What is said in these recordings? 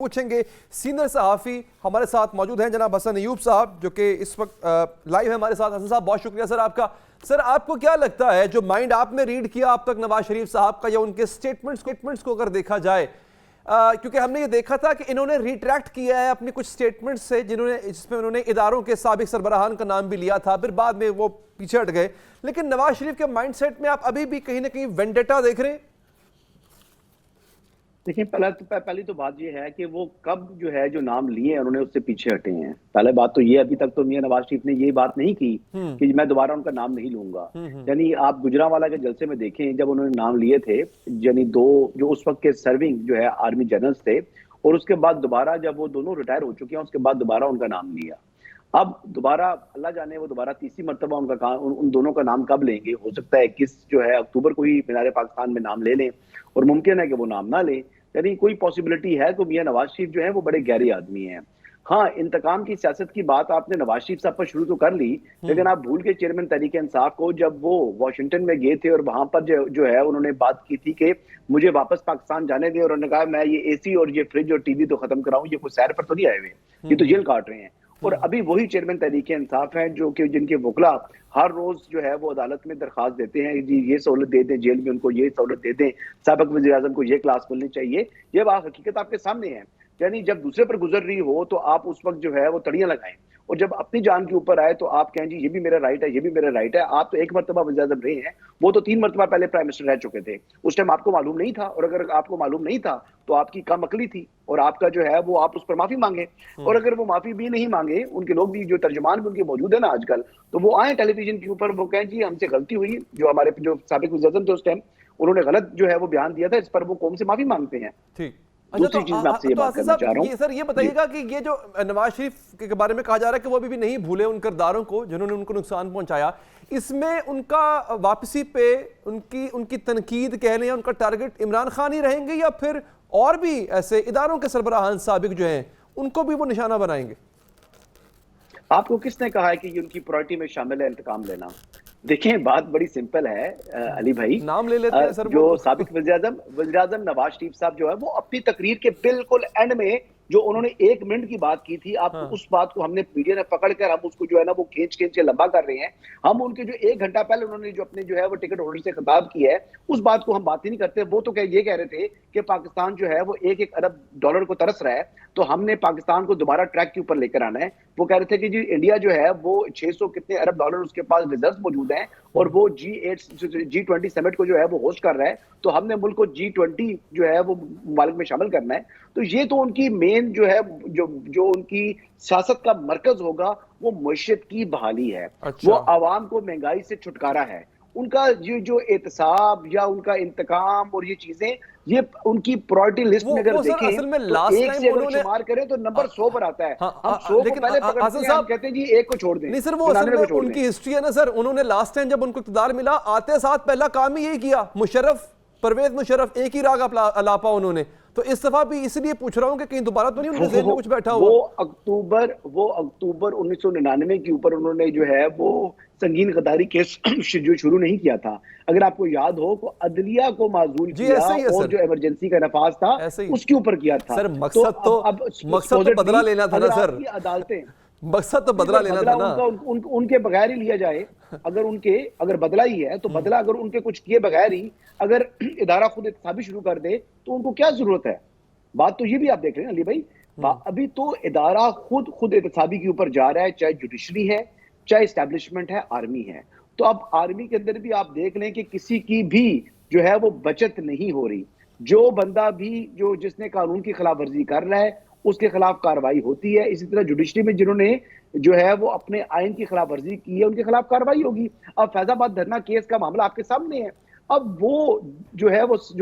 पूछेंगे सीनियर सहाफ़ी हमारे साथ मौजूद हैं जनाब हसन अयूब साहब, जो कि इस वक्त लाइव है हमारे साथ। हसन साहब, बहुत शुक्रिया सर आपका। सर, आपको क्या लगता है, जो माइंड आपने रीड किया अब तक नवाज शरीफ साहब का, या उनके स्टेटमेंट्स को अगर देखा जाए, क्योंकि हमने ये देखा था कि इन्होंने रिट्रैक्ट किया है अपने कुछ स्टेटमेंट्स से, जिसमें उन्होंने इदारों के साबिक सरबराहान का नाम भी लिया था, फिर बाद में वो पीछे हट गए। लेकिन नवाज शरीफ के माइंडसेट में आप अभी भी कहीं ना कहीं वेंडेटा देख रहे हैं? देखिए, पहली तो बात ये है कि वो कब जो नाम लिए हैं उन्होंने उससे पीछे हटे हैं। पहले बात तो ये, अभी तक तो मियां नवाज शरीफ ने ये बात नहीं की कि मैं दोबारा उनका नाम नहीं लूंगा। यानी आप गुजरांवाला के जलसे में देखें, जब उन्होंने नाम लिए थे, यानी दो जो उस वक्त के सर्विंग आर्मी जनरल्स थे, और उसके बाद दोबारा जब वो दोनों रिटायर हो चुके हैं, उसके बाद दोबारा उनका नाम लिया। अब दोबारा अल्लाह जाने वो दोबारा तीसरी मर्तबा उनका उन दोनों का नाम कब लेंगे। हो सकता है 21 अक्टूबर को ही मीनार पाकिस्तान में नाम ले लें, और मुमकिन है कि वो नाम ना लें। यानी कोई पॉसिबिलिटी है। तो मियां नवाज शरीफ जो है वो बड़े गहरे आदमी हैं। हाँ, इंतकाम की सियासत की बात आपने नवाज शरीफ साहब पर शुरू तो कर ली, लेकिन आप भूल के चेयरमैन तहरीक इंसाफ को, जब वो वॉशिंगटन में गए थे और वहां पर उन्होंने बात की थी कि मुझे वापस पाकिस्तान जाने दे, और उन्होंने कहा मैं ये एसी और ये फ्रिज और टीवी तो खत्म कराऊं, ये कोई सैर पर तो नहीं आए हुए, ये तो जेल काट रहे हैं। और अभी वही चेयरमैन तहरीक इंसाफ हैं जो कि जिनके वकला हर रोज वो अदालत में दरखास्त देते हैं, जी ये सहूलत दे दें, जेल में उनको ये सहूलत दे दें, साबिक वज़ीर आज़म को ये क्लास मिलनी चाहिए। ये बात हकीकत आपके सामने है। यानी जब दूसरे पर गुजर रही हो तो आप उस वक्त वो तड़ियां लगाएं, और जब अपनी जान के ऊपर आए तो आप कहें जी ये भी मेरा राइट है, ये भी मेरा राइट है। आप तो एक मरतबा वज़ीर आज़म रहे हैं, वो तो 3 मरतबा पहले प्राइम मिनिस्टर रह चुके थे। उस टाइम आपको मालूम नहीं था, और अगर आपको मालूम नहीं था तो आपकी कम अकली थी, और आपका वो आप उस पर माफी मांगे। और अगर वो माफी भी नहीं मांगे, उनके लोग भी जो तर्जुमान भी उनके मौजूद है ना आजकल, तो वो आए टेलीविजन के ऊपर, वो कहें जी हमसे गलती हुई, जो हमारे जो साबिक वज़ीर आज़म थे उस टाइम, उन्होंने गलत वो बयान दिया था, इस पर वो कौम से माफी मांगते हैं। ठीक। दूसरी चीज मैं आपसे ये बात करना चाह रहा हूँ सर, ये बताइएगा कि ये जो नवाज शरीफ के बारे में कहा जा रहा है कि वो अभी भी नहीं भूले उन किरदारों को जिन्होंने उनको नुकसान पहुंचाया, इसमें उनका वापसी पे उनकी तनकीद कह लें, उनका टारगेट इमरान खान ही रहेंगे, या फिर और भी ऐसे इदारों के सरबराहान साबिक जो हैं उनको भी वो निशाना बनाएंगे? आपको किसने कहा है कि ये उनकी प्रायोरिटी में शामिल है इंतकाम लेना? देखिए, बात बड़ी सिंपल है अली भाई। नाम ले लेते हैं सर। जो साबिक वज़ीर आज़म नवाज शरीफ साहब वो अपनी तकरीर के बिल्कुल एंड में जो उन्होंने 1 मिनट की बात की थी, आप उस बात को हमने मीडिया ने पकड़ कर हम उसको वो खींच के लंबा कर रहे हैं। हम उनके जो 1 घंटा पहले उन्होंने जो अपने वो टिकट होल्डर से खिताब किया है, उस बात को हम बात ही नहीं करते। वो तो ये कह रहे थे कि पाकिस्तान वो 1-1 अरब डॉलर को तरस रहा है, तो हमने पाकिस्तान को दोबारा ट्रैक के ऊपर लेकर आना है। वो कह रहे थे कि जी इंडिया वो 600 कितने अरब डॉलर उसके पास रिजर्व मौजूद हैं, और वो G20 समिट को वो होस्ट कर रहा है, तो हमने मुल्क को G20 वो मालिक में शामिल करना है। तो ये तो उनकी मेन जो उनकी सियासत का मरकज होगा, वो मईशत की बहाली है। अच्छा। वो आवाम को महंगाई से छुटकारा है। उनका ये जो एहतसाब या उनका इंतकाम और ये चीजें, ये उनकी प्रायोरिटी लिस्ट में अगर देखें असल में तो लास्ट एक टाइम से अगर उन्होंने शुमार करें तो नंबर 100 पर आता है। हम 100 को पहले पकड़ते हैं, हम कहते हैं जी एक को छोड़ दें। नहीं सर, वो असल में उनकी हिस्ट्री है ना सर। उन्होंने लास्ट टाइम जब उनको इक़्तिदार मिला, आते साथ पहला काम ही यही किया, परवेज मुशर्रफ एक ही राग अलापा उन्होंने। तो इस दफा भी इसलिए पूछ रहा हूं कि कहीं दोबारा तो नहीं उनके ज़हन में कुछ बैठा हुआ। वो अक्टूबर 1999 के ऊपर उन्होंने वो संगीन गद्दारी केस जो शुरू नहीं किया था। अगर आपको याद हो तो अदलिया को माजूल किया, और जो इमरजेंसी का नफाज था उसके ऊपर किया था। सर मकसद तो बदला लेना था ना सर। अदालतें मकसद तो बदला लेना था ना। उनके बगैर ही लिया जाए। अगर बदला ही है तो बदला अगर उनके कुछ किए बगैर ही अगर इदारा खुद एहतसाबी शुरू कर दे तो उनको क्या जरूरत है। बात तो ये भी आप देख रहे हैं अली भाई, अभी तो इदारा खुद एहतसाबी के ऊपर जा रहा है, चाहे जुडिशरी है, चाहे एस्टेब्लिशमेंट है, आर्मी है। तो अब आर्मी के अंदर भी आप देख लें कि किसी की भी वो बचत नहीं हो रही। जो बंदा भी जिसने कानून की खिलाफ वर्जी कर रहा है उसके खिलाफ कार्रवाई होती है। इसी तरह जुडिशरी में जिन्होंने वो अपने आइन की खिलाफ वर्जी की है, उनके खिलाफ कार्रवाई होगी। अब फैजाबाद धरना केस का मामला आपके सामने है। अब वो जो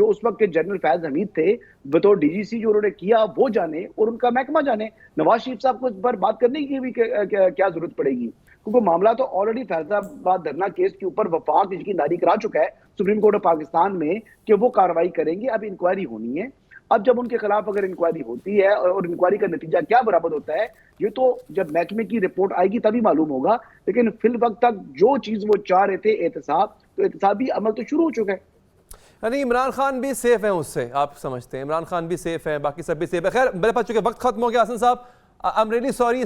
उस वक्त के जनरल फैज हमीद थे, बतौर डीजीसी जो उन्होंने किया वो जाने और उनका महकमा जाने। नवाज शरीफ साहब को इस पर बात करने की भी क्या जरूरत पड़ेगी, क्योंकि मामला तो ऑलरेडी फैजाबाद धरना केस के ऊपर वफाक नारी करा चुका है सुप्रीम कोर्ट ऑफ पाकिस्तान में कि वो कार्रवाई करेंगे। अब इंक्वायरी होनी है। अब जब उनके खिलाफ अगर इंक्वायरी होती है और इंक्वायरी का नतीजा क्या बराबर होता है, ये तो जब महकमे की रिपोर्ट आएगी तभी मालूम होगा। लेकिन फिल वक्त तक जो चीज वो चाह रहे थे एहतसाब, तो एहतसाबी अमल तो शुरू हो चुका है। यानी इमरान खान भी सेफ है उससे, आप समझते हैं इमरान खान भी सेफ है, बाकी सब भी सेफ है। खैर मेरे पास चूंकि वक्त खत्म हो गया हसन साहब, आई एम रियली सॉरी।